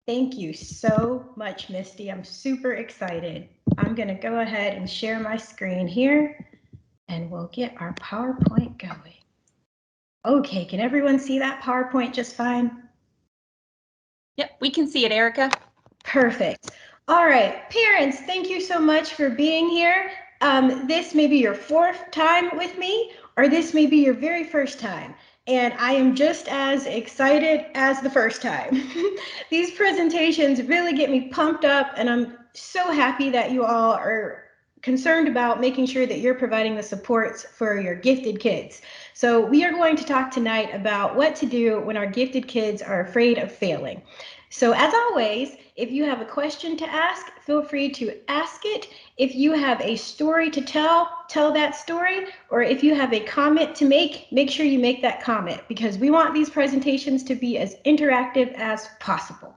Thank you so much, Misty. I'm super excited. I'm going to go ahead and share my screen here, and we'll get our PowerPoint going. Okay, can everyone see that PowerPoint just fine? Yep, we can see it, Erica. Perfect. All right, parents, thank you so much for being here. This may be your fourth time with me, or this may be your very first time. And I am just as excited as the first time. These presentations really get me pumped up, and I'm so happy that you all are concerned about making sure that you're providing the supports for your gifted kids. So we are going to talk tonight about what to do when our gifted kids are afraid of failing. So as always, if you have a question to ask, feel free to ask it. If you have a story to tell, tell that story. Or if you have a comment to make sure you make that comment, because we want these presentations to be as interactive as possible.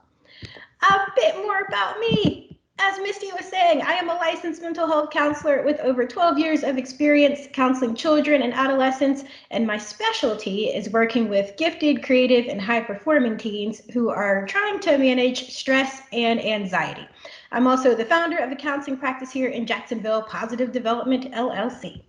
A bit more about me. As Misty was saying, I am a licensed mental health counselor with over 12 years of experience counseling children and adolescents, and my specialty is working with gifted, creative, and high-performing teens who are trying to manage stress and anxiety. I'm also the founder of a counseling practice here in Jacksonville, Positive Development, LLC.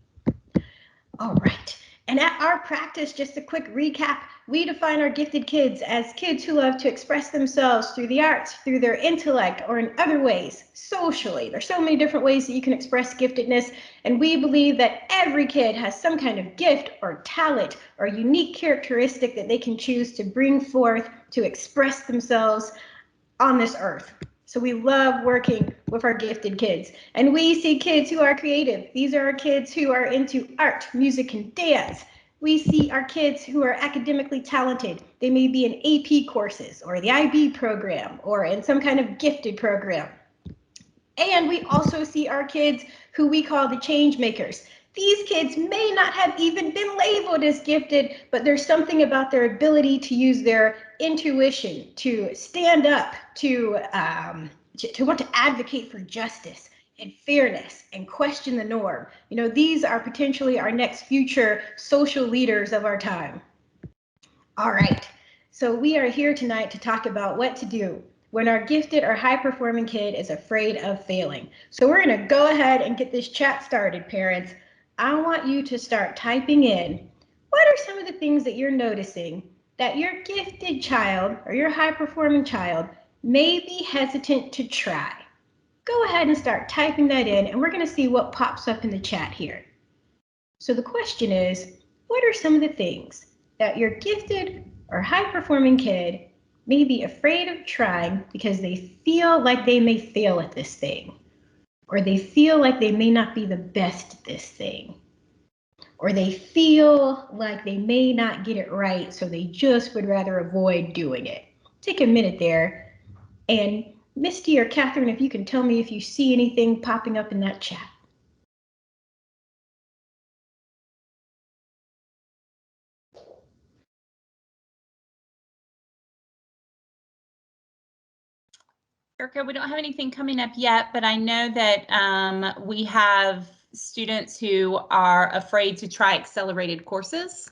All right. And at our practice, just a quick recap, we define our gifted kids as kids who love to express themselves through the arts, through their intellect, or in other ways, socially. There's so many different ways that you can express giftedness, and we believe that every kid has some kind of gift or talent or unique characteristic that they can choose to bring forth to express themselves on this earth. So we love working with our gifted kids. And we see kids who are creative. These are our kids who are into art, music, and dance. We see our kids who are academically talented. They may be in AP courses or the IB program or in some kind of gifted program. And we also see our kids who we call the change makers. These kids may not have even been labeled as gifted, but there's something about their ability to use their intuition, to stand up, to want to advocate for justice and fairness and question the norm. You know, these are potentially our next future social leaders of our time. All right, so we are here tonight to talk about what to do when our gifted or high-performing kid is afraid of failing. So we're going to go ahead and get this chat started, parents. I want you to start typing in, what are some of the things that you're noticing that your gifted child or your high-performing child may be hesitant to try? Go ahead and start typing that in, and we're going to see what pops up in the chat here. So the question is, what are some of the things that your gifted or high-performing kid may be afraid of trying because they feel like they may fail at this thing, or they feel like they may not be the best at this thing, or they feel like they may not get it right, so they just would rather avoid doing it? Take a minute there, and Misty or Catherine, if you can tell me if you see anything popping up in that chat. Erica, we don't have anything coming up yet, but I know that we have students who are afraid to try accelerated courses.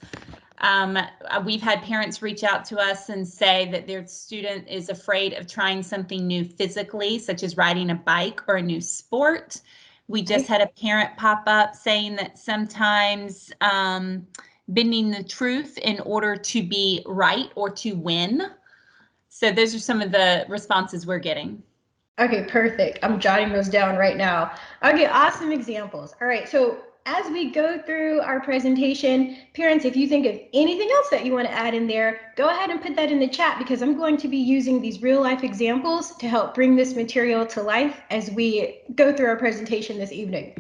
We've had parents reach out to us and say that their student is afraid of trying something new physically, such as riding a bike or a new sport. We just had a parent pop up saying that sometimes bending the truth in order to be right or to win. So those are some of the responses we're getting. Okay, perfect. I'm jotting those down right now. Okay, awesome examples. All right, so as we go through our presentation, parents, if you think of anything else that you want to add in there, go ahead and put that in the chat, because I'm going to be using these real life examples to help bring this material to life as we go through our presentation this evening.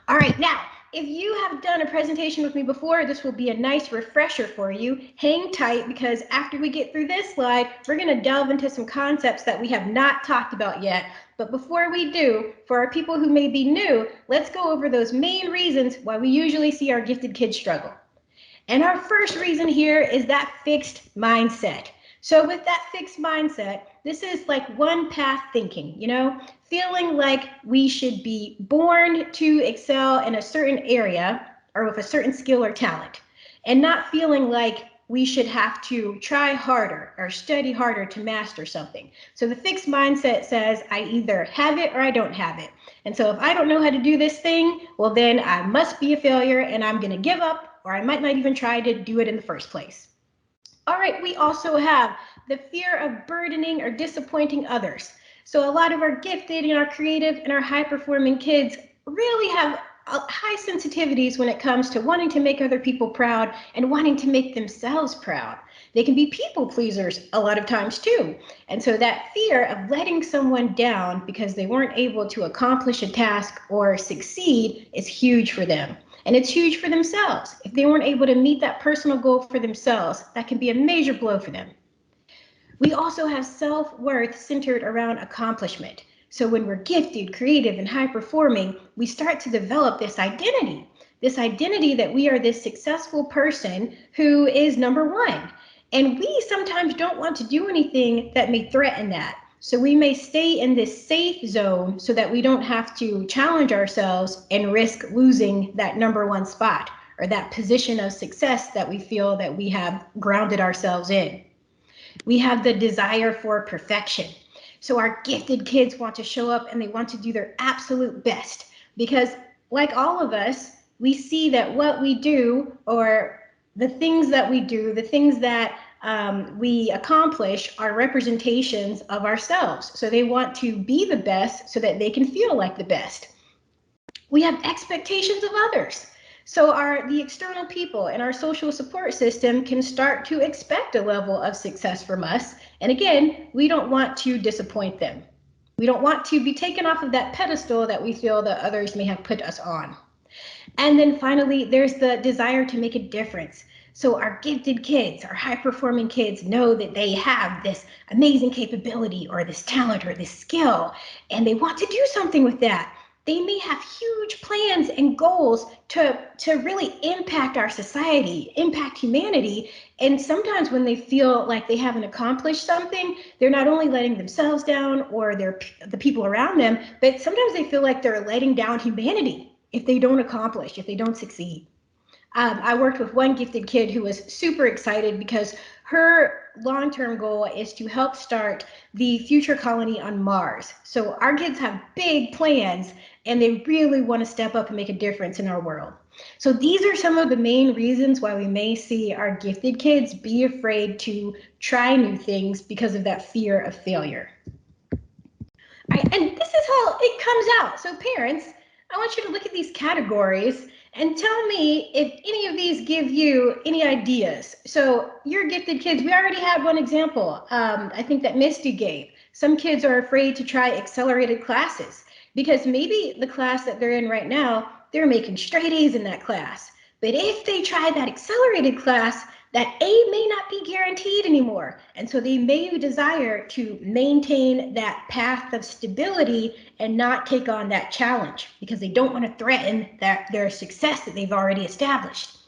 All right, now, if you have done a presentation with me before, this will be a nice refresher for you. Hang tight, because after we get through this slide, we're going to delve into some concepts that we have not talked about yet. But before we do, for our people who may be new, let's go over those main reasons why we usually see our gifted kids struggle. And our first reason here is that fixed mindset. So with that fixed mindset, this is like one path thinking, you know, feeling like we should be born to excel in a certain area or with a certain skill or talent, and not feeling like we should have to try harder or study harder to master something. So the fixed mindset says I either have it or I don't have it. And so if I don't know how to do this thing, well, then I must be a failure and I'm going to give up, or I might not even try to do it in the first place. All right, we also have the fear of burdening or disappointing others. So a lot of our gifted and our creative and our high-performing kids really have high sensitivities when it comes to wanting to make other people proud and wanting to make themselves proud. They can be people pleasers a lot of times too. And so that fear of letting someone down because they weren't able to accomplish a task or succeed is huge for them. And it's huge for themselves. If they weren't able to meet that personal goal for themselves, that can be a major blow for them. We also have self-worth centered around accomplishment. So when we're gifted, creative, and high performing, we start to develop this identity that we are this successful person who is number one. And we sometimes don't want to do anything that may threaten that. So we may stay in this safe zone so that we don't have to challenge ourselves and risk losing that number one spot or that position of success that we feel that we have grounded ourselves in. We have the desire for perfection. So our gifted kids want to show up and they want to do their absolute best because, like all of us, we see that what we do or the things that we do, the things that we accomplish are representations of ourselves. So they want to be the best so that they can feel like the best. We have expectations of others. So the external people in our social support system can start to expect a level of success from us. And again, we don't want to disappoint them. We don't want to be taken off of that pedestal that we feel that others may have put us on. And then finally, there's the desire to make a difference. So our gifted kids, our high-performing kids know that they have this amazing capability or this talent or this skill, and they want to do something with that. They may have huge plans and goals to really impact our society, impact humanity. And sometimes when they feel like they haven't accomplished something, they're not only letting themselves down or the people around them, but sometimes they feel like they're letting down humanity if they don't accomplish, if they don't succeed. I worked with one gifted kid who was super excited because her long-term goal is to help start the future colony on Mars. So our kids have big plans and they really want to step up and make a difference in our world. So these are some of the main reasons why we may see our gifted kids be afraid to try new things because of that fear of failure. All right, and this is how it comes out. So parents, I want you to look at these categories and tell me if any of these give you any ideas. So your gifted kids, we already had one example. I think that Misty gave. Some kids are afraid to try accelerated classes because maybe the class that they're in right now, they're making straight A's in that class. But if they try that accelerated class, that A may not be guaranteed anymore. And so they may desire to maintain that path of stability and not take on that challenge because they don't want to threaten their success that they've already established.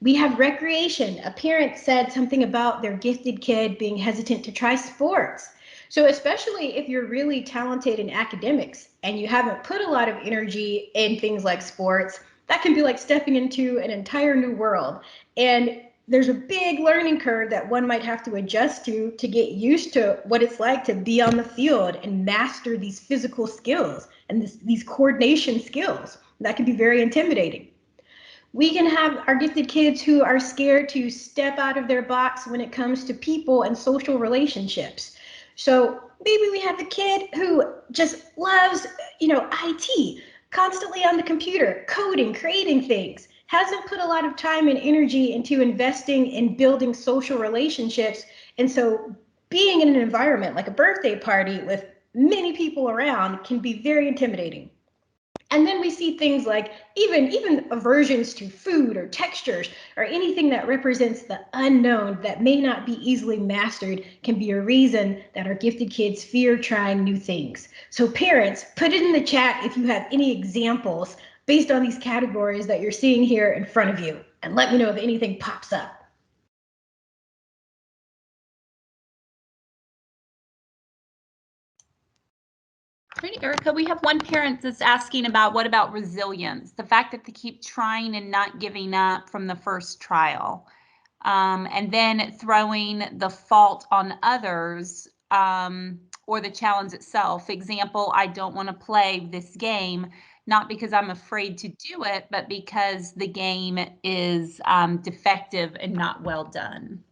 We have recreation. A parent said something about their gifted kid being hesitant to try sports. So especially if you're really talented in academics and you haven't put a lot of energy in things like sports, that can be like stepping into an entire new world. And there's a big learning curve that one might have to adjust to get used to what it's like to be on the field and master these physical skills and these coordination skills. That can be very intimidating. We can have our gifted kids who are scared to step out of their box when it comes to people and social relationships. So maybe we have the kid who just loves, IT, constantly on the computer, coding, creating things, hasn't put a lot of time and energy into investing in building social relationships. And so being in an environment like a birthday party with many people around can be very intimidating. And then we see things like even aversions to food or textures or anything that represents the unknown that may not be easily mastered can be a reason that our gifted kids fear trying new things. So parents, put it in the chat if you have any examples based on these categories that you're seeing here in front of you, and let me know if anything pops up. Great, Erica. We have one parent that's asking about what about resilience? The fact that they keep trying and not giving up from the first trial. And then throwing the fault on others, or the challenge itself. Example, I don't want to play this game, not because I'm afraid to do it, but because the game is defective and not well done.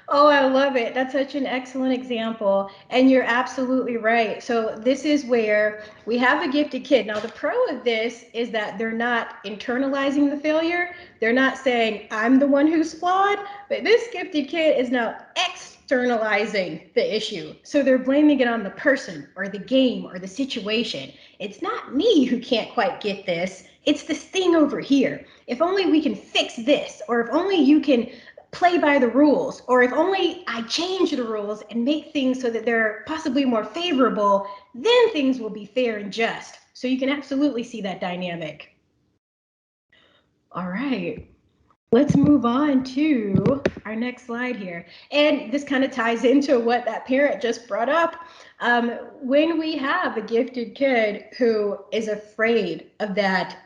Oh, I love it. That's such an excellent example. And you're absolutely right. So, this is where we have a gifted kid. Now, the pro of this is that they're not internalizing the failure. They're not saying, I'm the one who's flawed, but this gifted kid is now externalizing the issue. So, they're blaming it on the person or the game or the situation. It's not me who can't quite get this. It's this thing over here. If only we can fix this, or if only you can play by the rules, or if only I change the rules and make things so that they're possibly more favorable, then things will be fair and just. So you can absolutely see that dynamic. All right. Let's move on to our next slide here. And this kind of ties into what that parent just brought up. When we have a gifted kid who is afraid of that,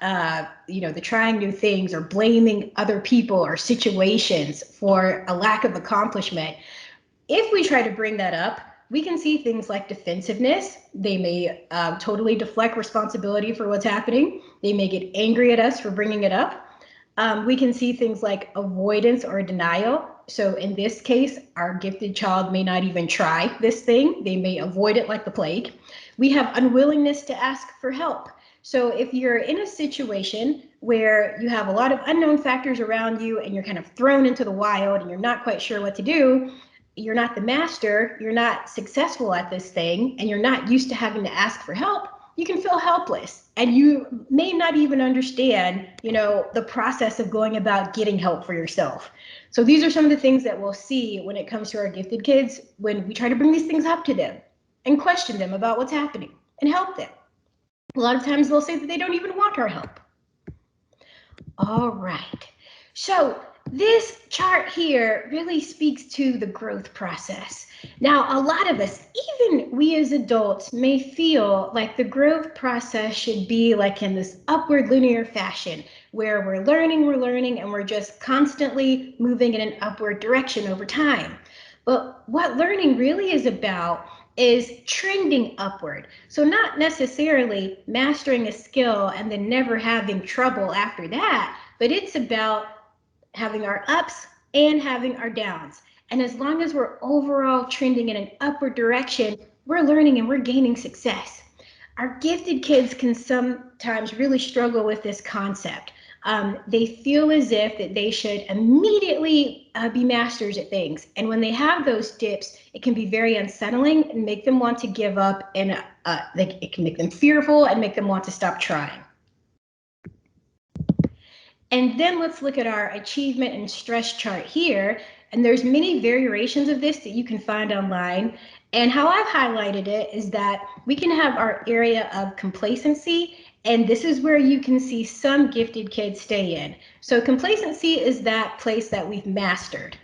the trying new things or blaming other people or situations for a lack of accomplishment, if we try to bring that up, we can see things like defensiveness. They may totally deflect responsibility for what's happening. They may get angry at us for bringing it up. We can see things like avoidance or denial. So in this case, our gifted child may not even try this thing. They may avoid it like the plague. We have unwillingness to ask for help. So if you're in a situation where you have a lot of unknown factors around you and you're kind of thrown into the wild and you're not quite sure what to do, you're not the master, you're not successful at this thing, and you're not used to having to ask for help, you can feel helpless, and you may not even understand, the process of going about getting help for yourself. So these are some of the things that we'll see when it comes to our gifted kids when we try to bring these things up to them and question them about what's happening and help them. A lot of times they'll say that they don't even want our help. All right. So this chart here really speaks to the growth process. Now, a lot of us, even we as adults, may feel like the growth process should be like in this upward linear fashion where we're learning, and we're just constantly moving in an upward direction over time. But what learning really is about is trending upward. So not necessarily mastering a skill and then never having trouble after that, but it's about having our ups and having our downs. And as long as we're overall trending in an upward direction, we're learning and we're gaining success. Our gifted kids can sometimes really struggle with this concept. They feel as if that they should immediately be masters at things. And when they have those dips, it can be very unsettling and make them want to give up, and it can make them fearful and make them want to stop trying. And then let's look at our achievement and stress chart here. And there's many variations of this that you can find online. And how I've highlighted it is that we can have our area of complacency, and this is where you can see some gifted kids stay in. So complacency is that place that we've mastered.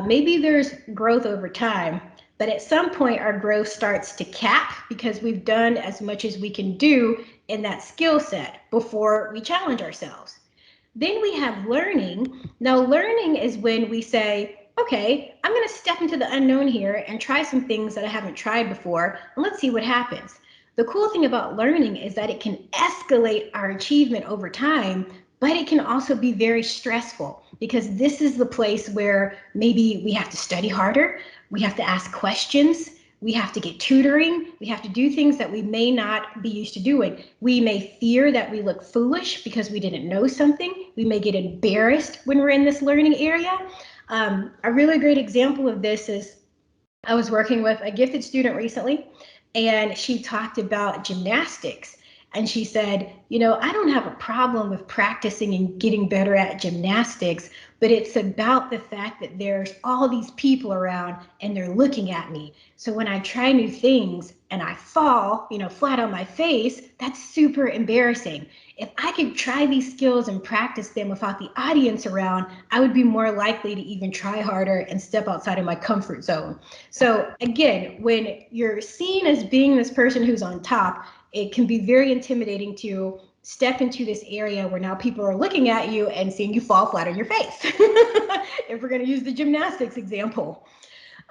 Maybe there's growth over time, but at some point our growth starts to cap because we've done as much as we can do in that skill set before we challenge ourselves. Then we have learning. Now, learning is when we say, okay, I'm going to step into the unknown here and try some things that I haven't tried before, and let's see what happens. The cool thing about learning is that it can escalate our achievement over time, but it can also be very stressful because this is the place where maybe we have to study harder, we have to ask questions, we have to get tutoring. We have to do things that we may not be used to doing. We may fear that we look foolish because we didn't know something. We may get embarrassed when we're in this learning area. A really great example of this is I was working with a gifted student recently, and she talked about gymnastics. And she said, I don't have a problem with practicing and getting better at gymnastics, but it's about the fact that there's all these people around and they're looking at me. So when I try new things and I fall, flat on my face, that's super embarrassing. If I could try these skills and practice them without the audience around, I would be more likely to even try harder and step outside of my comfort zone. So again, when you're seen as being this person who's on top, it can be very intimidating to step into this area where now people are looking at you and seeing you fall flat on your face. If we're going to use the gymnastics example.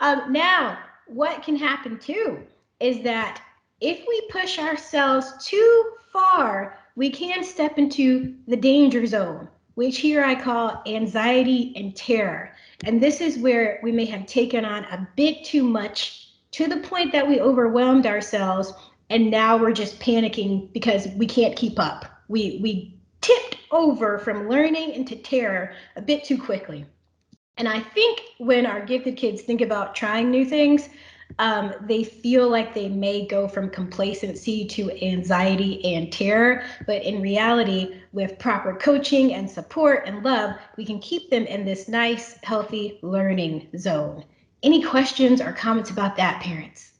Now, what can happen too is that if we push ourselves too far, we can step into the danger zone, which here I call anxiety and terror. And this is where we may have taken on a bit too much to the point that we overwhelmed ourselves, and now we're just panicking because we can't keep up. We tipped over from learning into terror a bit too quickly. And I think when our gifted kids think about trying new things, they feel like they may go from complacency to anxiety and terror. But in reality, with proper coaching and support and love, we can keep them in this nice, healthy learning zone. Any questions or comments about that, parents?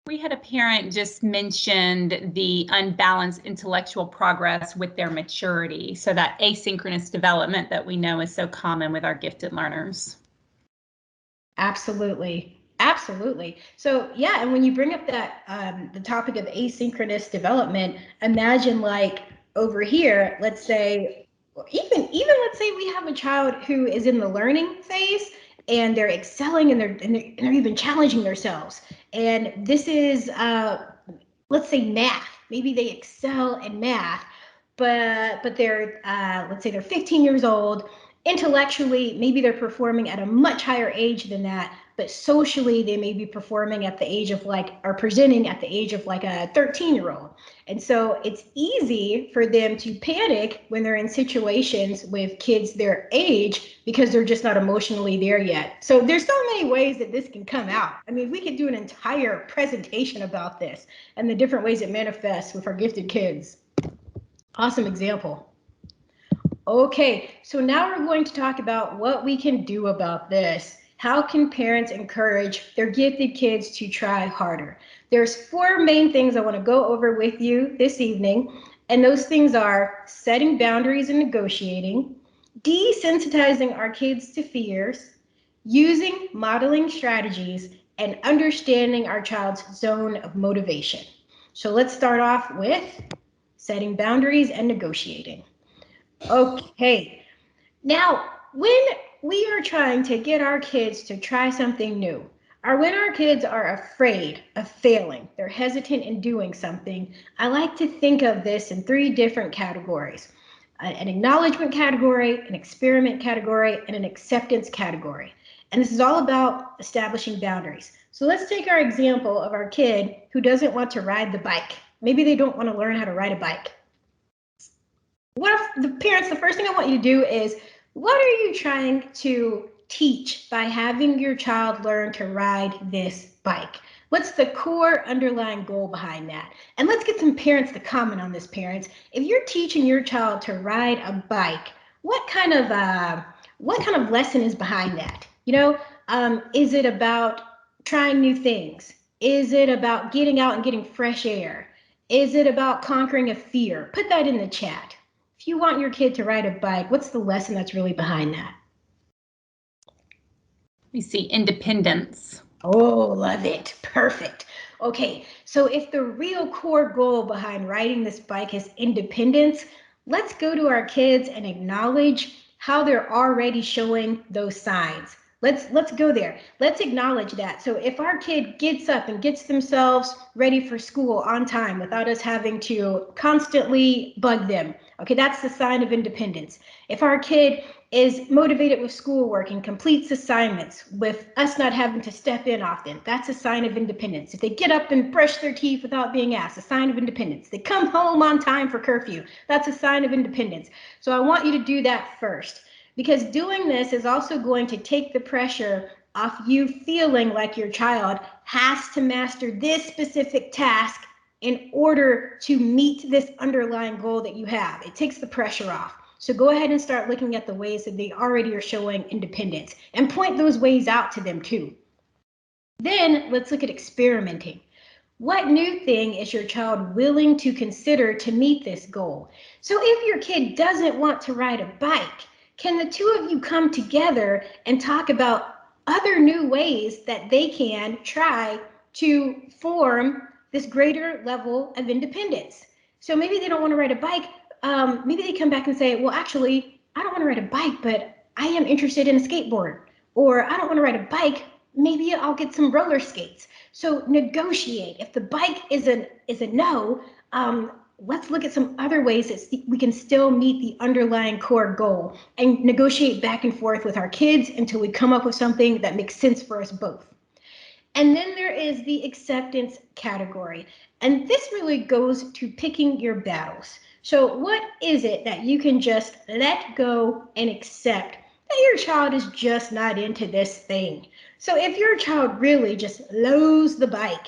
We had a parent just mentioned the unbalanced intellectual progress with their maturity. So that asynchronous development that we know is so common with our gifted learners. Absolutely. Absolutely. So yeah, and when you bring up that the topic of asynchronous development, imagine like over here, let's say, even let's say we have a child who is in the learning phase and they're excelling and they're even challenging themselves. And this is let's say math. Maybe they excel in math, but they're let's say they're 15 years old. Intellectually, maybe they're performing at a much higher age than that, but socially they may be performing at the age of like, or presenting at the age of like a 13-year-old. And so it's easy for them to panic when they're in situations with kids their age because they're just not emotionally there yet. So there's so many ways that this can come out. I mean, we could do an entire presentation about this and the different ways it manifests with our gifted kids. Awesome example. Okay, so now we're going to talk about what we can do about this. How can parents encourage their gifted kids to try harder? There's 4 main things I want to go over with you this evening, and those things are setting boundaries and negotiating, desensitizing our kids to fears, using modeling strategies, and understanding our child's zone of motivation. So let's start off with setting boundaries and negotiating. Okay, now when we are trying to get our kids to try something new, or when our kids are afraid of failing, they're hesitant in doing something, I like to think of this in 3 different categories: an acknowledgement category, an experiment category, and an acceptance category. And this is all about establishing boundaries. So let's take our example of our kid who doesn't want to ride the bike. Maybe they don't want to learn how to ride a bike. What if the parents, the first thing I want you to do is, what are you trying to teach by having your child learn to ride this bike? What's the core underlying goal behind that? And let's get some parents to comment on this, parents. If you're teaching your child to ride a bike, what kind of lesson is behind that? Is it about trying new things? Is it about getting out and getting fresh air? Is it about conquering a fear? Put that in the chat. If you want your kid to ride a bike, what's the lesson that's really behind that? We see independence. Oh, love it. Perfect. Okay, so if the real core goal behind riding this bike is independence, let's go to our kids and acknowledge how they're already showing those signs. Let's go there. Let's acknowledge that. So if our kid gets up and gets themselves ready for school on time without us having to constantly bug them, okay, that's the sign of independence. If our kid is motivated with schoolwork and completes assignments with us not having to step in often, that's a sign of independence. If they get up and brush their teeth without being asked, a sign of independence. They come home on time for curfew, that's a sign of independence. So I want you to do that first, because doing this is also going to take the pressure off you feeling like your child has to master this specific task in order to meet this underlying goal that you have. It takes the pressure off. So go ahead and start looking at the ways that they already are showing independence and point those ways out to them too. Then let's look at experimenting. What new thing is your child willing to consider to meet this goal? So if your kid doesn't want to ride a bike, can the two of you come together and talk about other new ways that they can try to form this greater level of independence. So maybe they don't want to ride a bike. Maybe they come back and say, well, actually, I don't want to ride a bike, but I am interested in a skateboard. Or I don't want to ride a bike. Maybe I'll get some roller skates. So negotiate. If the bike is a no, let's look at some other ways that we can still meet the underlying core goal and negotiate back and forth with our kids until we come up with something that makes sense for us both. And then there is the acceptance category. And this really goes to picking your battles. So, what is it that you can just let go and accept that your child is just not into this thing? So, if your child really just loathes the bike,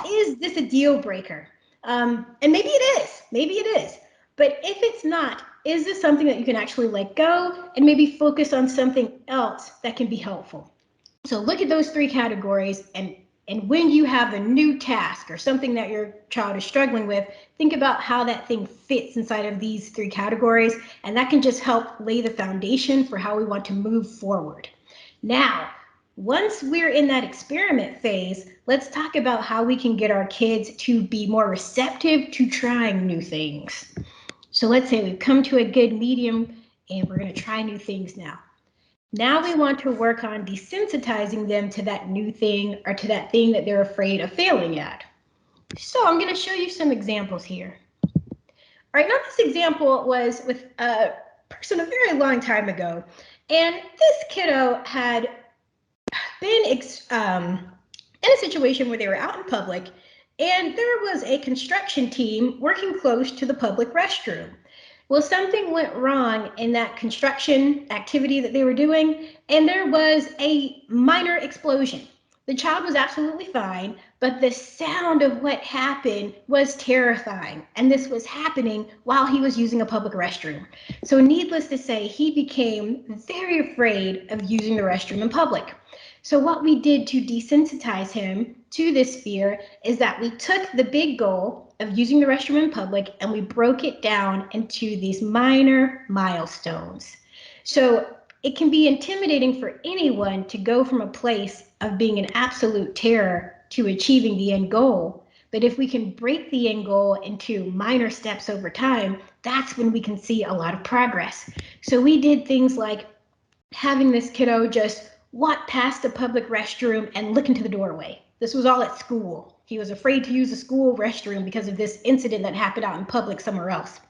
is this a deal breaker? And maybe it is. But if it's not, is this something that you can actually let go and maybe focus on something else that can be helpful? So look at those three categories, and when you have a new task or something that your child is struggling with, think about how that thing fits inside of these three categories, and that can just help lay the foundation for how we want to move forward. Now, once we're in that experiment phase, let's talk about how we can get our kids to be more receptive to trying new things. So let's say we've come to a good medium and we're going to try new things now. Now we want to work on desensitizing them to that new thing or to that thing that they're afraid of failing at. So I'm going to show you some examples here. All right, now this example was with a person a very long time ago, and this kiddo had been in a situation where they were out in public, and there was a construction team working close to the public restroom. Well, something went wrong in that construction activity that they were doing, and there was a minor explosion. The child was absolutely fine, but the sound of what happened was terrifying. And this was happening while he was using a public restroom. So, needless to say, he became very afraid of using the restroom in public. So, what we did to desensitize him to this fear is that we took the big goal of using the restroom in public and we broke it down into these minor milestones. So, it can be intimidating for anyone to go from a place of being an absolute terror to achieving the end goal. But if we can break the end goal into minor steps over time, that's when we can see a lot of progress. So we did things like having this kiddo just walk past the public restroom and look into the doorway. This was all at school. He was afraid to use the school restroom because of this incident that happened out in public somewhere else.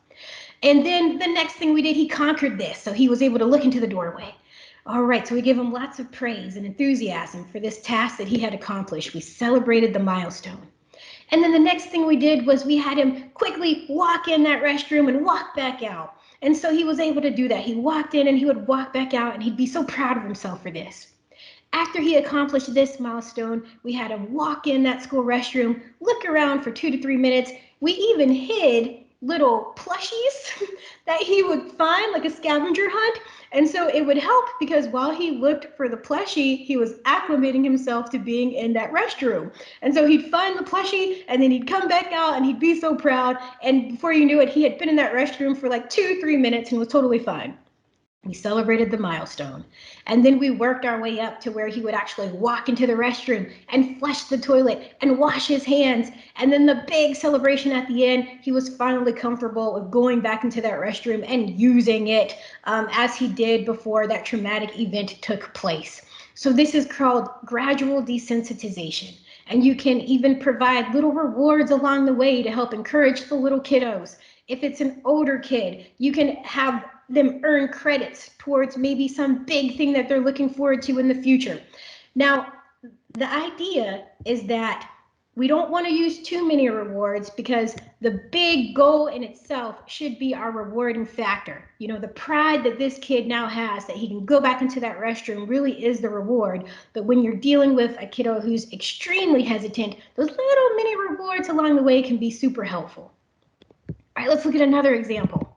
And then the next thing we did, he conquered this. So he was able to look into the doorway. All right, so we gave him lots of praise and enthusiasm for this task that he had accomplished. We celebrated the milestone. And then the next thing we did was we had him quickly walk in that restroom and walk back out. And so he was able to do that. He walked in and he would walk back out, and he'd be so proud of himself for this. After he accomplished this milestone, we had him walk in that school restroom, look around for 2 to 3 minutes. We even hid little plushies that he would find, like a scavenger hunt. And so it would help because while he looked for the plushie, he was acclimating himself to being in that restroom. And so he'd find the plushie and then he'd come back out and he'd be so proud. And before you knew it, he had been in that restroom for like 2-3 minutes and was totally fine. We celebrated the milestone. And then we worked our way up to where he would actually walk into the restroom and flush the toilet and wash his hands. And then the big celebration at the end, he was finally comfortable with going back into that restroom and using it as he did before that traumatic event took place. So this is called gradual desensitization. And you can even provide little rewards along the way to help encourage the little kiddos. If it's an older kid, you can have them earn credits towards maybe some big thing that they're looking forward to in the future. Now, the idea is that we don't want to use too many rewards because the big goal in itself should be our rewarding factor. You know, the pride that this kid now has that he can go back into that restroom really is the reward. But when you're dealing with a kiddo who's extremely hesitant, those little mini rewards along the way can be super helpful. All right, let's look at another example.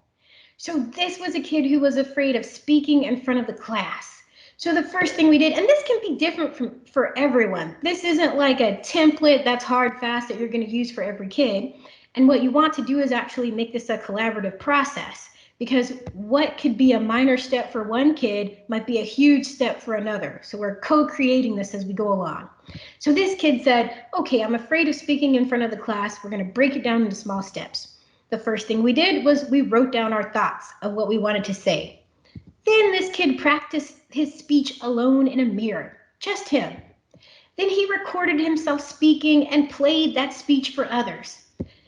So this was a kid who was afraid of speaking in front of the class. So the first thing we did, and this can be different for everyone. This isn't like a template that's hard, fast that you're going to use for every kid. And what you want to do is actually make this a collaborative process. because what could be a minor step for one kid might be a huge step for another. So we're co-creating this as we go along. So this kid said, okay, I'm afraid of speaking in front of the class. We're going to break it down into small steps. The first thing we did was we wrote down our thoughts of what we wanted to say. Then this kid practiced his speech alone in a mirror, just him. Then he recorded himself speaking and played that speech for others.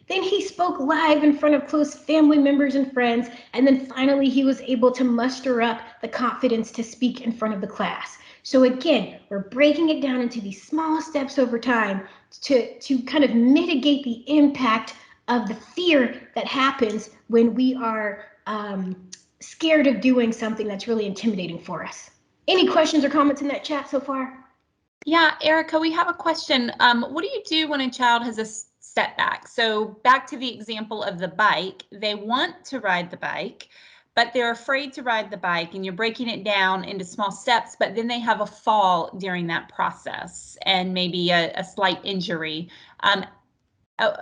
Then he spoke live in front of close family members and friends, and then finally he was able to muster up the confidence to speak in front of the class. So again, we're breaking it down into these small steps over time to kind of mitigate the impact of the fear that happens when we are scared of doing something that's really intimidating for us. Any questions or comments in that chat so far? Yeah, Erica, we have a question. What do you do when a child has a setback? So back to the example of the bike, they want to ride the bike, but they're afraid to ride the bike, and you're breaking it down into small steps, but then they have a fall during that process and maybe a slight injury.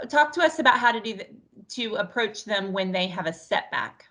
Talk to us about how to to approach them when they have a setback.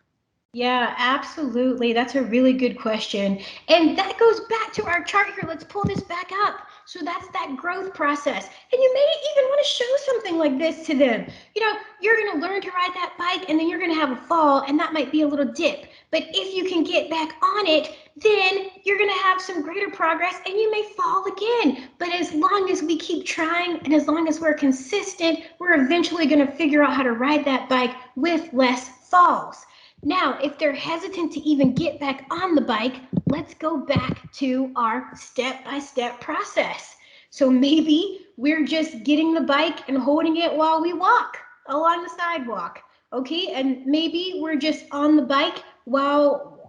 Yeah, absolutely. That's a really good question. And that goes back to our chart here. Let's pull this back up. So that's that growth process. And you may even want to show something like this to them. You know, you're going to learn to ride that bike and then you're going to have a fall, and that might be a little dip. But if you can get back on it, then you're going to have some greater progress and you may fall again. But as long as we keep trying and as long as we're consistent, we're eventually going to figure out how to ride that bike with less falls. Now, if they're hesitant to even get back on the bike, let's go back to our step-by-step process. So maybe we're just getting the bike and holding it while we walk along the sidewalk, okay? And maybe we're just on the bike while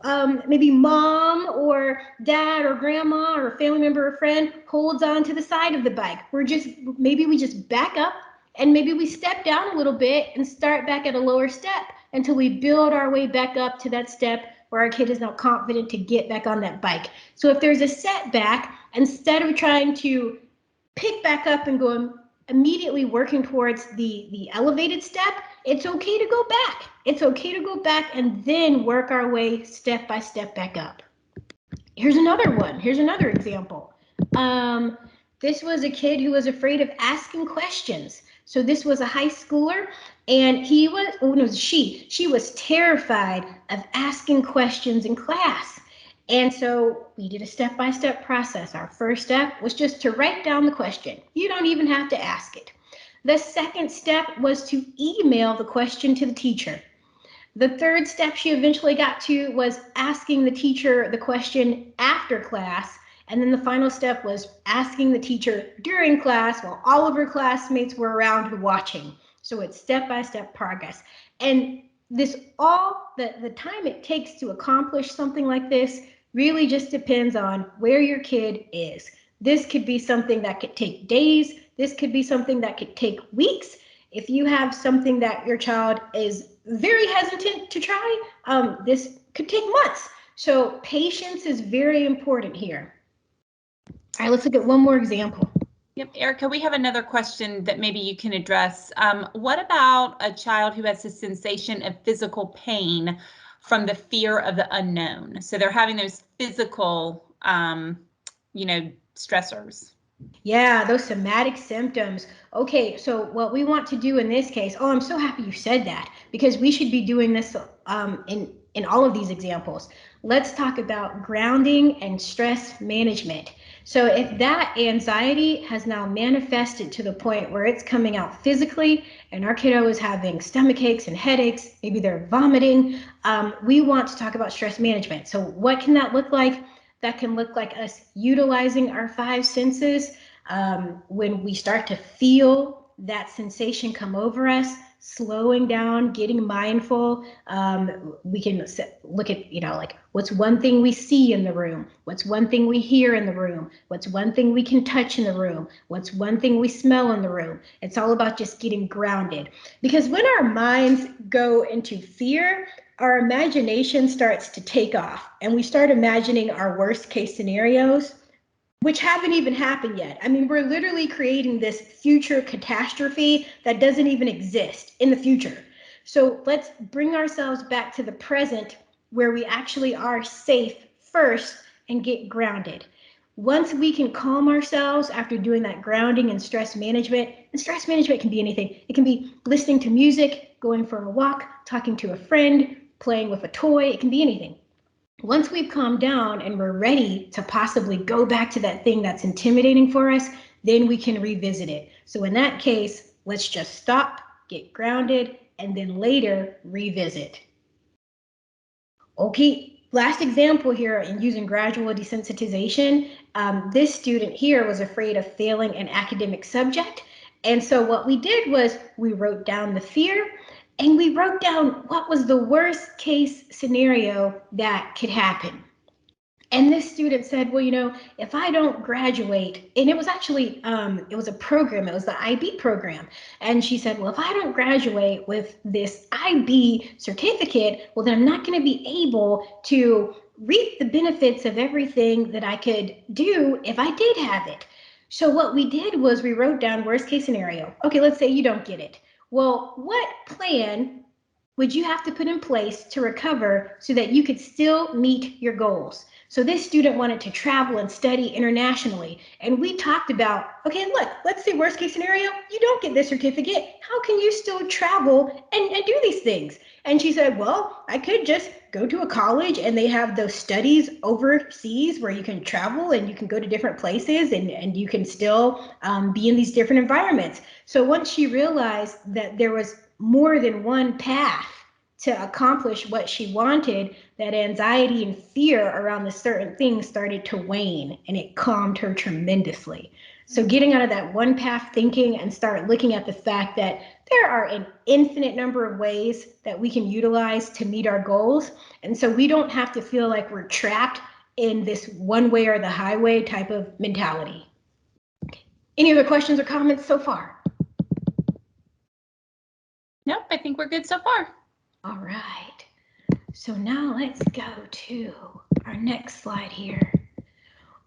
maybe mom or dad or grandma or a family member or friend holds on to the side of the bike. Maybe we just back up and maybe we step down a little bit and start back at a lower step until we build our way back up to that step where our kid is now confident to get back on that bike. So if there's a setback, instead of trying to pick back up and go immediately working towards the elevated step, it's okay to go back. It's okay to go back and then work our way step by step back up. Here's another one. Here's another example. This was a kid who was afraid of asking questions. So this was a high schooler, and she was terrified of asking questions in class. And so we did a step-by-step process. Our first step was just to write down the question. You don't even have to ask it. The second step was to email the question to the teacher. The third step she eventually got to was asking the teacher the question after class. And then the final step was asking the teacher during class while all of her classmates were around watching. So it's step-by-step progress. And this the time it takes to accomplish something like this really just depends on where your kid is. This could be something that could take days. This could be something that could take weeks. If you have something that your child is very hesitant to try, this could take months. So patience is very important here. All right, let's look at one more example. Yep, Erica, we have another question that maybe you can address. What about a child who has a sensation of physical pain from the fear of the unknown? So they're having those physical, stressors. Yeah, those somatic symptoms. Okay, so what we want to do in this case, oh, I'm so happy you said that, because we should be doing this in all of these examples. Let's talk about grounding and stress management. So if that anxiety has now manifested to the point where it's coming out physically and our kiddo is having stomach aches and headaches, maybe they're vomiting, we want to talk about stress management. So what can that look like? That can look like us utilizing our five senses. When we start to feel that sensation come over us, slowing down, getting mindful, we can look at, like, what's one thing we see in the room? What's one thing we hear in the room? What's one thing we can touch in the room? What's one thing we smell in the room? It's all about just getting grounded. Because when our minds go into fear, our imagination starts to take off and we start imagining our worst case scenarios, which haven't even happened yet. I mean, we're literally creating this future catastrophe that doesn't even exist in the future. So let's bring ourselves back to the present where we actually are safe first and get grounded. Once we can calm ourselves after doing that grounding and stress management can be anything. It can be listening to music, going for a walk, talking to a friend, playing with a toy, it can be anything. Once we've calmed down and we're ready to possibly go back to that thing that's intimidating for us, then we can revisit it. So in that case, let's just stop, get grounded, and then later revisit. Okay, last example here in using gradual desensitization. This student here was afraid of failing an academic subject. And so what we did was we wrote down the fear and we wrote down what was the worst case scenario that could happen. And this student said, well, if I don't graduate, and it was actually, it was a program, it was the IB program. And she said, well, if I don't graduate with this IB certificate, well, then I'm not going to be able to reap the benefits of everything that I could do if I did have it. So what we did was we wrote down worst case scenario. Okay, let's say you don't get it. Well, what plan would you have to put in place to recover so that you could still meet your goals? So this student wanted to travel and study internationally. And we talked about, okay, look, let's say worst case scenario, you don't get this certificate. How can you still travel and do these things? And she said, well, I could just go to a college and they have those studies overseas where you can travel and you can go to different places and you can still be in these different environments. So once she realized that there was more than one path to accomplish what she wanted, that anxiety and fear around the certain things started to wane and it calmed her tremendously. So getting out of that one path thinking and start looking at the fact that there are an infinite number of ways that we can utilize to meet our goals. And so we don't have to feel like we're trapped in this one way or the highway type of mentality. Any other questions or comments so far? Nope, I think we're good so far. All right. So now let's go to our next slide here.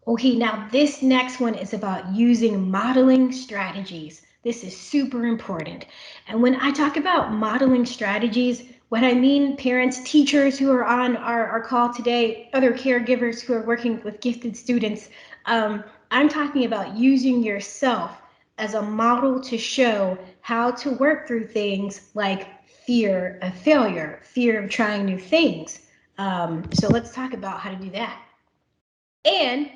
Okay, now this next one is about using modeling strategies. This is super important. And when I talk about modeling strategies, what I mean, parents, teachers who are on our call today, other caregivers who are working with gifted students, I'm talking about using yourself as a model to show how to work through things like fear of failure, fear of trying new things. So let's talk about how to do that. And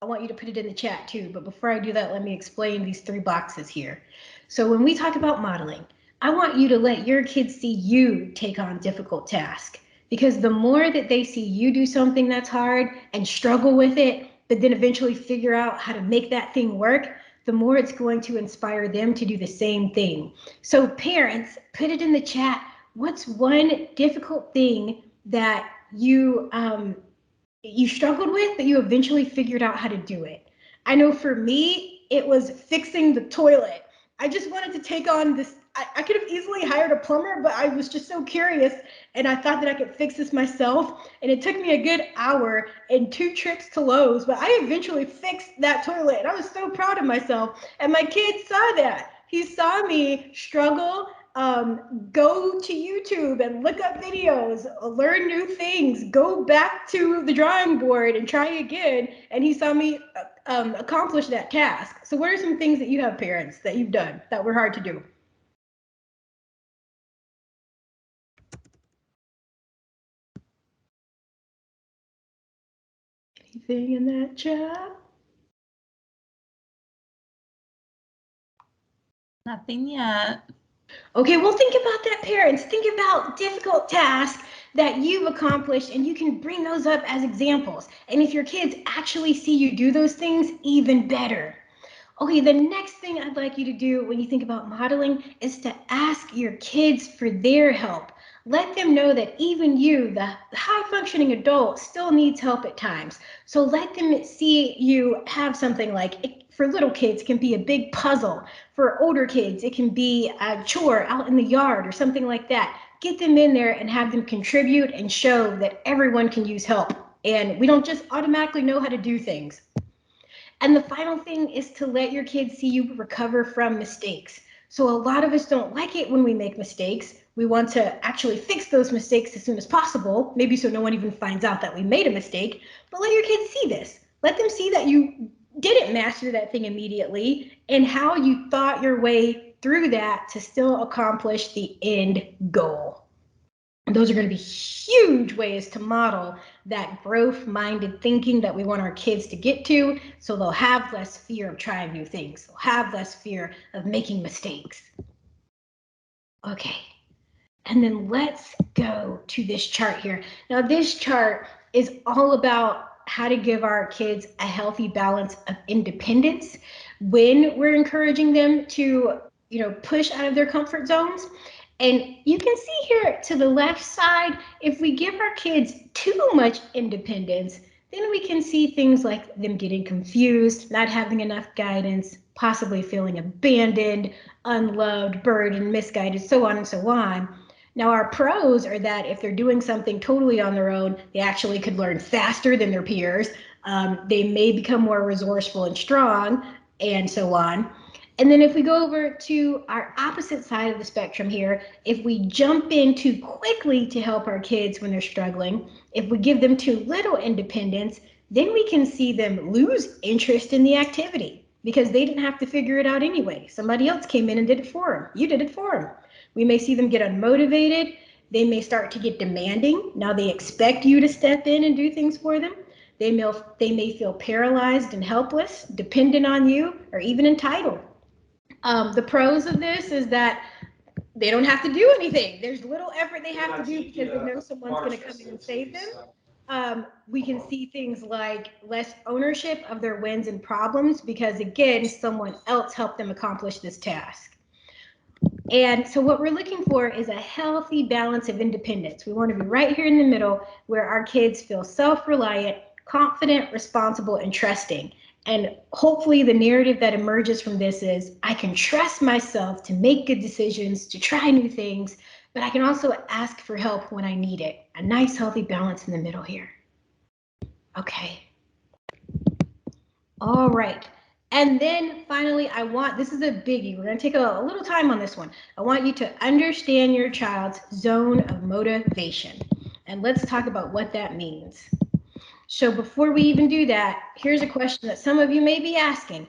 I want you to put it in the chat too, but before I do that, let me explain these 3 boxes here. So when we talk about modeling, I want you to let your kids see you take on difficult tasks, because the more that they see you do something that's hard and struggle with it, but then eventually figure out how to make that thing work, the more it's going to inspire them to do the same thing. So parents, put it in the chat. What's one difficult thing that you struggled with, but you eventually figured out how to do it? I know for me, it was fixing the toilet. I just wanted to take on this. I could have easily hired a plumber, but I was just so curious and I thought that I could fix this myself. And it took me a good hour and 2 trips to Lowe's, but I eventually fixed that toilet and I was so proud of myself. And my kid saw that. He saw me struggle, go to YouTube and look up videos, learn new things, go back to the drawing board and try again. And he saw me accomplish that task. So what are some things that you have, parents, that you've done that were hard to do? Anything in that chat? Nothing yet. Okay, well, think about that, parents. Think about difficult tasks that you've accomplished, and you can bring those up as examples. And if your kids actually see you do those things, even better. Okay, the next thing I'd like you to do when you think about modeling is to ask your kids for their help. Let them know that even you, the high-functioning adult, still needs help at times. So let them see you have something like, for little kids, it can be a big puzzle. For older kids, it can be a chore out in the yard or something like that. Get them in there and have them contribute and show that everyone can use help. And we don't just automatically know how to do things. And the final thing is to let your kids see you recover from mistakes. So a lot of us don't like it when we make mistakes. We want to actually fix those mistakes as soon as possible, maybe so no one even finds out that we made a mistake, but let your kids see this. Let them see that you didn't master that thing immediately and how you thought your way through that to still accomplish the end goal. And those are going to be huge ways to model that growth-minded thinking that we want our kids to get to, so they'll have less fear of trying new things. They'll have less fear of making mistakes. Okay, and then let's go to this chart here. Now, this chart is all about how to give our kids a healthy balance of independence when we're encouraging them to, push out of their comfort zones. And you can see here to the left side, if we give our kids too much independence, then we can see things like them getting confused, not having enough guidance, possibly feeling abandoned, unloved, burdened, misguided, so on and so on. Now, our pros are that if they're doing something totally on their own, they actually could learn faster than their peers. They may become more resourceful and strong, and so on. And then if we go over to our opposite side of the spectrum here, if we jump in too quickly to help our kids when they're struggling, if we give them too little independence, then we can see them lose interest in the activity because they didn't have to figure it out anyway. Somebody else came in and did it for them. You did it for them. We may see them get unmotivated. They may start to get demanding. Now they expect you to step in and do things for them. They may feel paralyzed and helpless, dependent on you, or even entitled. The pros of this is that they don't have to do anything. There's little effort they have to do because they know someone's going to come in and save them. We can see things like less ownership of their wins and problems because, again, someone else helped them accomplish this task. And so what we're looking for is a healthy balance of independence. We want to be right here in the middle where our kids feel self-reliant, confident, responsible, and trusting. And hopefully the narrative that emerges from this is I can trust myself to make good decisions, to try new things, but I can also ask for help when I need it. A nice, healthy balance in the middle here. Okay. All right. And then finally, this is a biggie. We're going to take a little time on this one. I want you to understand your child's zone of motivation. And let's talk about what that means. So before we even do that, here's a question that some of you may be asking.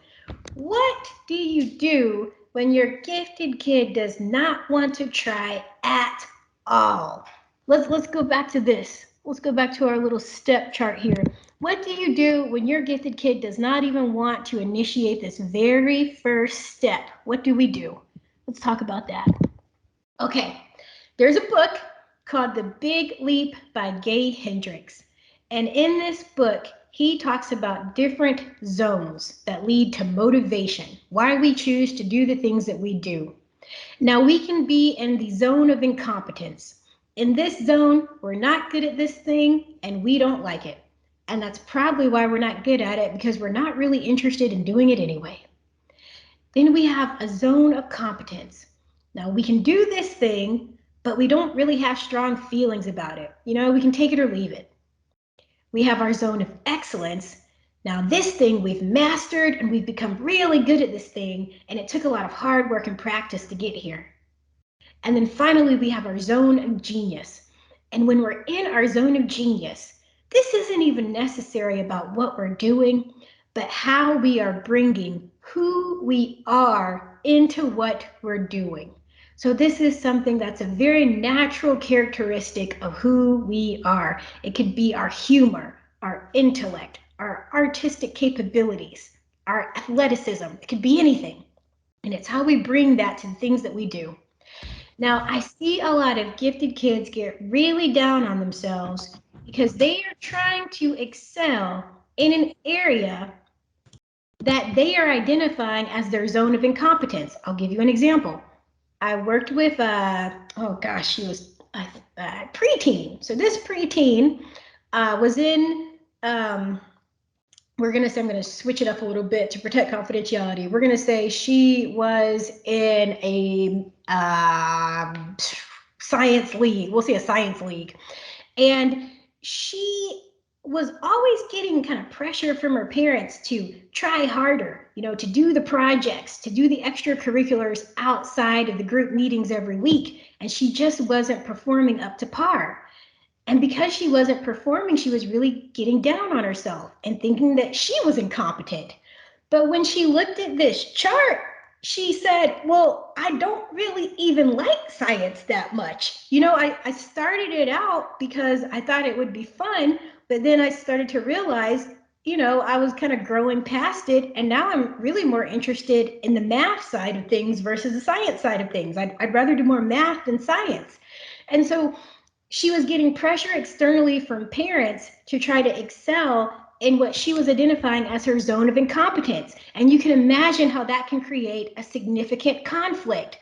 What do you do when your gifted kid does not want to try at all? Let's go back to this. Let's go back to our little step chart here. What do you do when your gifted kid does not even want to initiate this very first step? What do we do? Let's talk about that. Okay, there's a book called The Big Leap by Gay Hendricks. And in this book, he talks about different zones that lead to motivation, why we choose to do the things that we do. Now, we can be in the zone of incompetence. In this zone, we're not good at this thing and we don't like it. And that's probably why we're not good at it, because we're not really interested in doing it anyway. Then we have a zone of competence. Now, we can do this thing, but we don't really have strong feelings about it. We can take it or leave it. We have our zone of excellence. Now, this thing we've mastered and we've become really good at this thing, and it took a lot of hard work and practice to get here. And then finally, we have our zone of genius. And when we're in our zone of genius, this isn't even necessary about what we're doing, but how we are bringing who we are into what we're doing. So this is something that's a very natural characteristic of who we are. It could be our humor, our intellect, our artistic capabilities, our athleticism. It could be anything. And it's how we bring that to the things that we do. Now, I see a lot of gifted kids get really down on themselves because they are trying to excel in an area that they are identifying as their zone of incompetence. I'll give you an example. I worked with, she was a preteen. So this preteen was in, I'm going to switch it up a little bit to protect confidentiality. We're going to say she was in a science league. We'll say a science league. And she was always getting kind of pressure from her parents to try harder, to do the projects, to do the extracurriculars outside of the group meetings every week. And she just wasn't performing up to par. And because she wasn't performing, she was really getting down on herself and thinking that she was incompetent. But when she looked at this chart, she said, well, I don't really even like science that much. I started it out because I thought it would be fun, but then I started to realize, I was kind of growing past it. And now I'm really more interested in the math side of things versus the science side of things. I'd rather do more math than science. And so she was getting pressure externally from parents to try to excel in what she was identifying as her zone of incompetence. And you can imagine how that can create a significant conflict.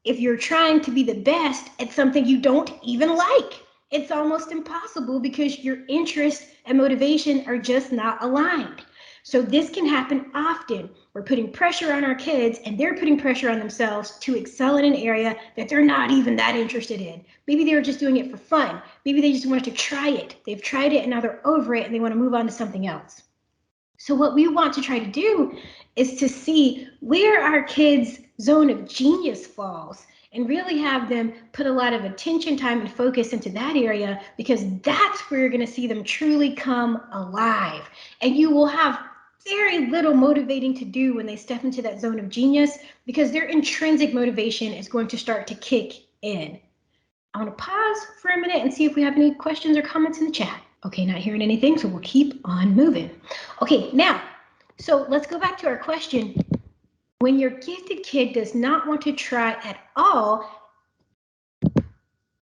If you're trying to be the best at something you don't even like, it's almost impossible because your interest and motivation are just not aligned. So this can happen often. We're putting pressure on our kids and they're putting pressure on themselves to excel in an area that they're not even that interested in. Maybe they were just doing it for fun. Maybe they just wanted to try it. They've tried it and now they're over it and they want to move on to something else. So what we want to try to do is to see where our kids' zone of genius falls and really have them put a lot of attention, time, and focus into that area, because that's where you're going to see them truly come alive. And you will have very little motivating to do when they step into that zone of genius, because their intrinsic motivation is going to start to kick in. I want to pause for a minute and see if we have any questions or comments in the chat. Okay, not hearing anything, so we'll keep on moving. Okay, now, so let's go back to our question. When your gifted kid does not want to try at all,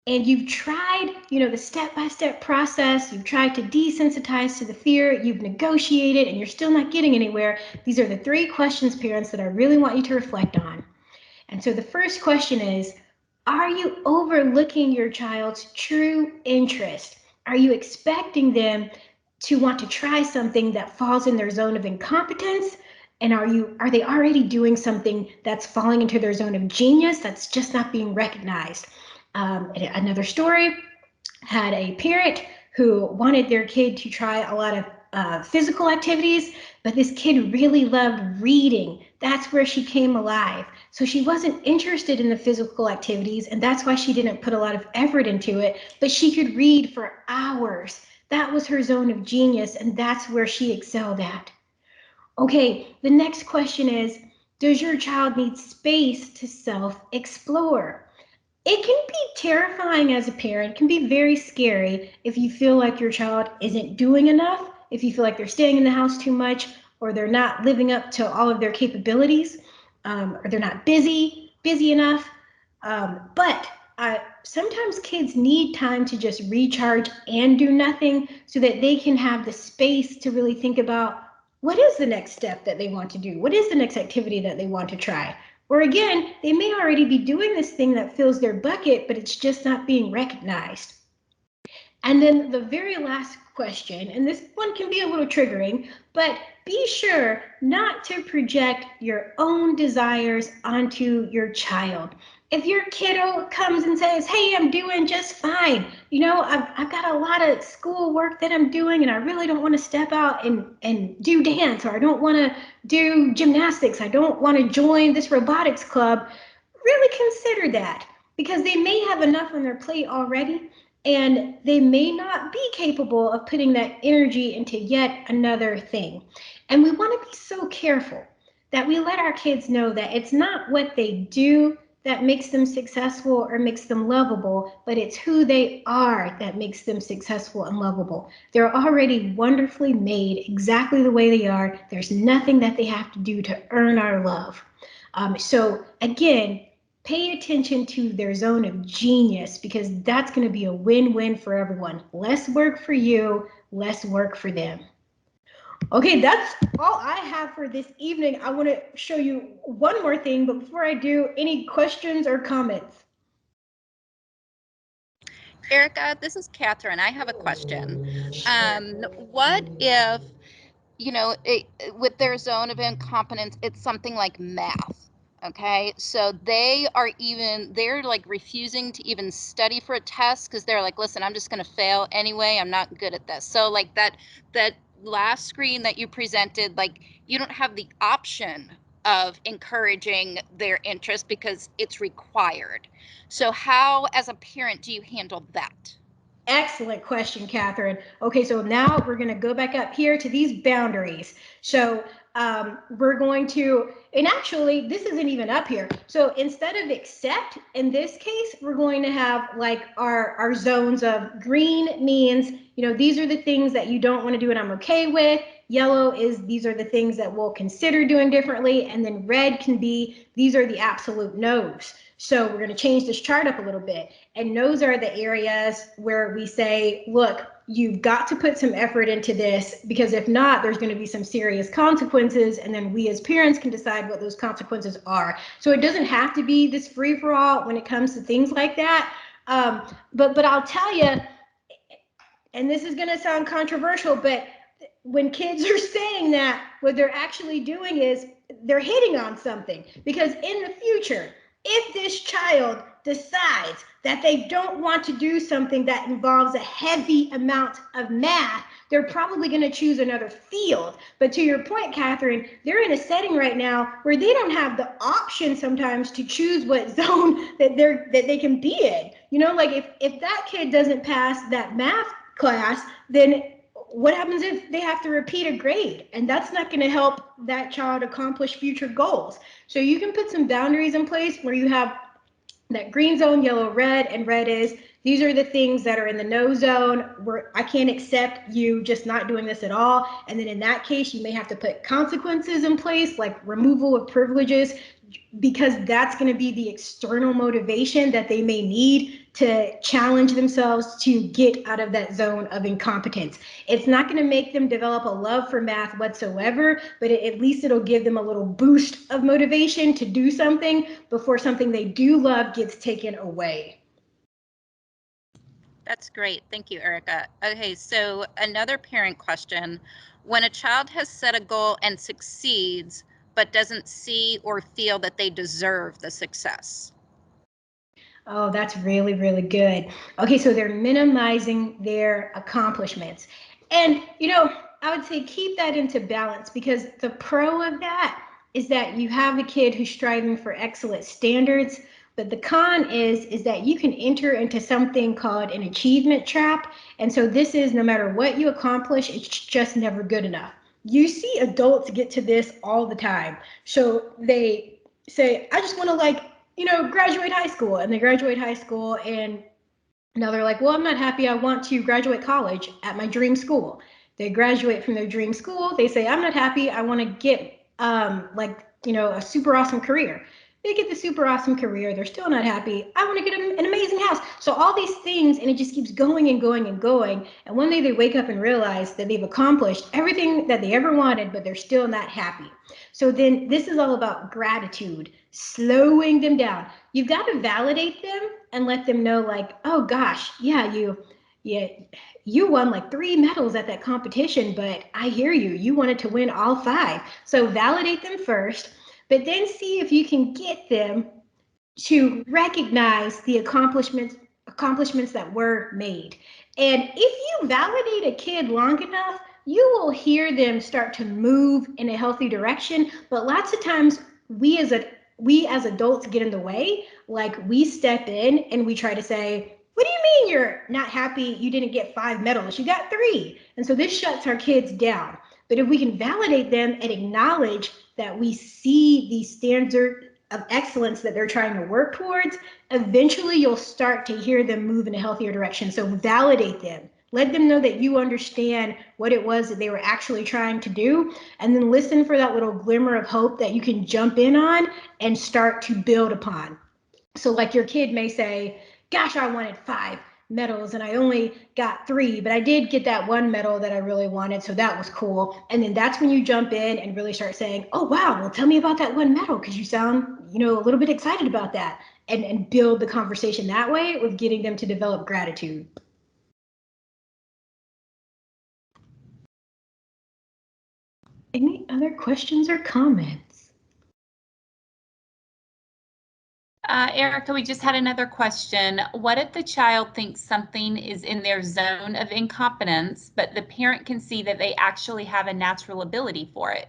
and you've tried, the step-by-step process, you've tried to desensitize to the fear, you've negotiated, and you're still not getting anywhere, these are the 3 questions, parents, that I really want you to reflect on. And so the first question is, are you overlooking your child's true interest? Are you expecting them to want to try something that falls in their zone of incompetence? And are they already doing something that's falling into their zone of genius that's just not being recognized? Another story had a parent who wanted their kid to try a lot of physical activities, but this kid really loved reading. That's where she came alive. So she wasn't interested in the physical activities, and that's why she didn't put a lot of effort into it, but she could read for hours. That was her zone of genius, and that's where she excelled at. Okay, the next question is, does your child need space to self-explore? It can be terrifying as a parent. It can be very scary if you feel like your child isn't doing enough, if you feel like they're staying in the house too much, or they're not living up to all of their capabilities, or they're not busy enough. But sometimes kids need time to just recharge and do nothing so that they can have the space to really think about what is the next step that they want to do? What is the next activity that they want to try? Or again, they may already be doing this thing that fills their bucket, but it's just not being recognized. And then the very last question, and this one can be a little triggering, but be sure not to project your own desires onto your child. If your kiddo comes and says, hey, I'm doing just fine, I've got a lot of school work that I'm doing and I really don't want to step out and do dance, or I don't want to do gymnastics, I don't want to join this robotics club, really consider that, because they may have enough on their plate already and they may not be capable of putting that energy into yet another thing. And we want to be so careful that we let our kids know that it's not what they do that makes them successful or makes them lovable, but it's who they are that makes them successful and lovable. They're already wonderfully made exactly the way they are. There's nothing that they have to do to earn our love. So again, pay attention to their zone of genius, because that's going to be a win-win for everyone. Less work for you, less work for them. Okay, that's all I have for this evening. I want to show you one more thing, but before I do, any questions or comments? Erica, this is Catherine. I have a question. What if, with their zone of incompetence, it's something like math? Okay, so they're like refusing to even study for a test because they're like, listen, I'm just going to fail anyway. I'm not good at this. So like that last screen that you presented, like you don't have the option of encouraging their interest because it's required. So how, as a parent, do you handle that? Excellent question, Catherine. Okay, so now we're going to go back up here to these boundaries. So we're going to, and actually, this isn't even up here. So instead of accept, in this case, we're going to have like our zones of green means, you know, these are the things that you don't want to do and I'm okay with. Yellow is these are the things that we'll consider doing differently. And then red can be these are the absolute no's. So we're going to change this chart up a little bit. And those are the areas where we say, look, you've got to put some effort into this because if not, there's going to be some serious consequences. And then we as parents can decide what those consequences are. So it doesn't have to be this free for all when it comes to things like that. But I'll tell you, and this is going to sound controversial, but when kids are saying that, what they're actually doing is they're hitting on something because in the future, if this child decides that they don't want to do something that involves a heavy amount of math, they're probably going to choose another field. But to your point, Catherine, they're in a setting right now where they don't have the option sometimes to choose what zone that they can be in. You know, like if that kid doesn't pass that math class, then what happens if they have to repeat a grade? And that's not going to help that child accomplish future goals. So you can put some boundaries in place where you have that green zone, yellow, red, and red is these are the things that are in the no zone where I can't accept you just not doing this at all. And then in that case, you may have to put consequences in place like removal of privileges because that's going to be the external motivation that they may need to challenge themselves to get out of that zone of incompetence. It's not going to make them develop a love for math whatsoever, but at least it'll give them a little boost of motivation to do something before something they do love gets taken away. That's great. Thank you, Erica. Okay, so another parent question. When a child has set a goal and succeeds, but doesn't see or feel that they deserve the success. Oh, that's really, really good. Okay, so they're minimizing their accomplishments. And, you know, I would say keep that into balance because the pro of that is that you have a kid who's striving for excellent standards, but the con is that you can enter into something called an achievement trap. And so this is no matter what you accomplish, it's just never good enough. You see adults get to this all the time. So they say, I just want to graduate high school, and they graduate high school and now they're like, well, I'm not happy. I want to graduate college at my dream school. They graduate from their dream school. They say, I'm not happy. I want to get a super awesome career. They get the super awesome career. They're still not happy. I want to get an amazing house. So all these things, and it just keeps going and going and going. And one day they wake up and realize that they've accomplished everything that they ever wanted, but they're still not happy. So then this is all about gratitude, slowing them down. You've got to validate them and let them know like, oh gosh, yeah, you won like 3 medals at that competition, but I hear you. You wanted to win all 5. So validate them first, but then see if you can get them to recognize the accomplishments that were made. And if you validate a kid long enough, you will hear them start to move in a healthy direction. But lots of times we as adults get in the way. Like we step in and we try to say, what do you mean you're not happy you didn't get 5 medals? You got 3. And so this shuts our kids down. But if we can validate them and acknowledge that we see the standard of excellence that they're trying to work towards, eventually you'll start to hear them move in a healthier direction. So validate them. Let them know that you understand what it was that they were actually trying to do, and then listen for that little glimmer of hope that you can jump in on and start to build upon. So like your kid may say, gosh, I wanted 5 medals and I only got 3, but I did get that 1 medal that I really wanted, so that was cool. And then that's when you jump in and really start saying, oh wow, well tell me about that 1 medal because you sound, a little bit excited about that, and build the conversation that way with getting them to develop gratitude. Any other questions or comments? Erica, we just had another question. What if the child thinks something is in their zone of incompetence, but the parent can see that they actually have a natural ability for it?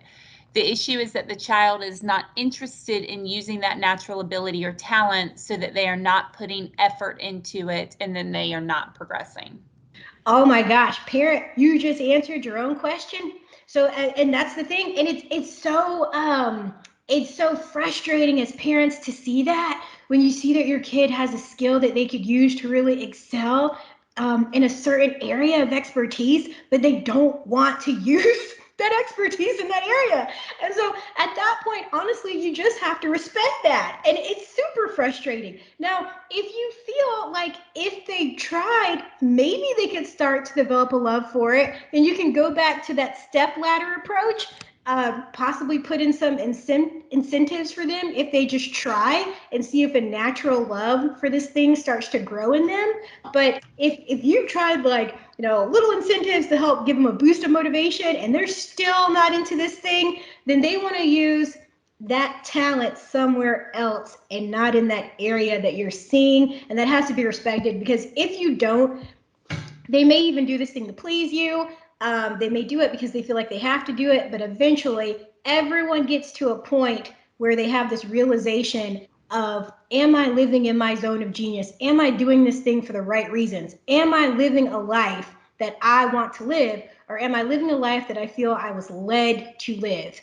The issue is that the child is not interested in using that natural ability or talent, so that they are not putting effort into it, and then they are not progressing. Oh my gosh, parent, you just answered your own question. So, and that's the thing, and it's so frustrating as parents to see that when you see that your kid has a skill that they could use to really excel in a certain area of expertise, but they don't want to use that expertise in that area. And so at that point, honestly, you just have to respect that. And it's super frustrating. Now, if you feel like if they tried, maybe they could start to develop a love for it, then you can go back to that step ladder approach. Possibly put in some incentives for them if they just try and see if a natural love for this thing starts to grow in them. But if you've tried like, little incentives to help give them a boost of motivation and they're still not into this thing, then they want to use that talent somewhere else and not in that area that you're seeing. And that has to be respected, because if you don't, they may even do this thing to please you. They may do it because they feel like they have to do it, but eventually everyone gets to a point where they have this realization of, am I living in my zone of genius? Am I doing this thing for the right reasons? Am I living a life that I want to live? Or am I living a life that I feel I was led to live?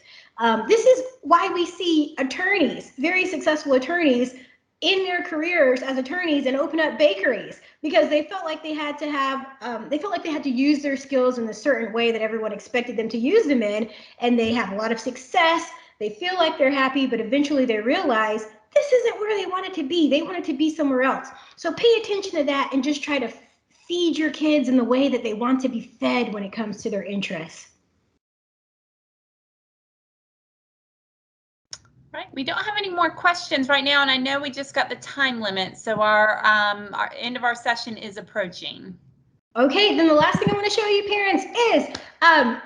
This is why we see attorneys, very successful attorneys, in their careers as attorneys and open up bakeries, because they felt like they had to use their skills in a certain way that everyone expected them to use them in, and they have a lot of success. They feel like they're happy, but eventually they realize this isn't where they wanted to be. They wanted to be somewhere else. So pay attention to that and just try to feed your kids in the way that they want to be fed when it comes to their interests. Right, we don't have any more questions right now, and I know we just got the time limit, so our end of our session is approaching. Okay, then the last thing I want to show you, parents, is I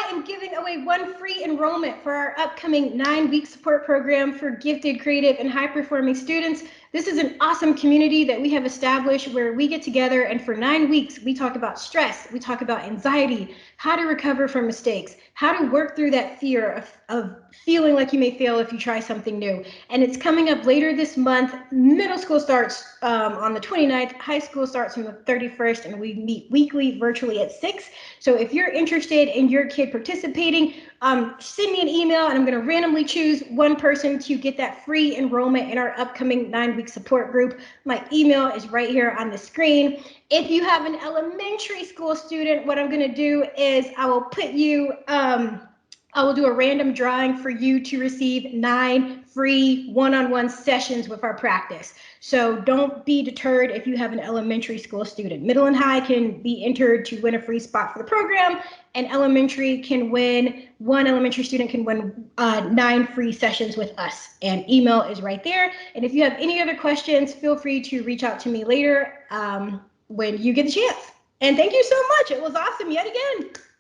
am giving away one free enrollment for our upcoming 9-week support program for gifted, creative, and high-performing students. This is an awesome community that we have established where we get together, and for 9 weeks, we talk about stress, we talk about anxiety, how to recover from mistakes, how to work through that fear of feeling like you may fail if you try something new. And it's coming up later this month. Middle school starts on the 29th, high school starts on the 31st, and we meet weekly virtually at 6. So if you're interested in your kid participating, send me an email, and I'm going to randomly choose one person to get that free enrollment in our upcoming 9-week support group. My email is right here on the screen. If you have an elementary school student, what I'm going to do is I will do a random drawing for you to receive 9 free one-on-one sessions with our practice. So don't be deterred if you have an elementary school student. Middle and high can be entered to win a free spot for the program, and one elementary student can win 9 free sessions with us. And email is right there. And if you have any other questions, feel free to reach out to me later when you get the chance. And thank you so much. It was awesome yet again.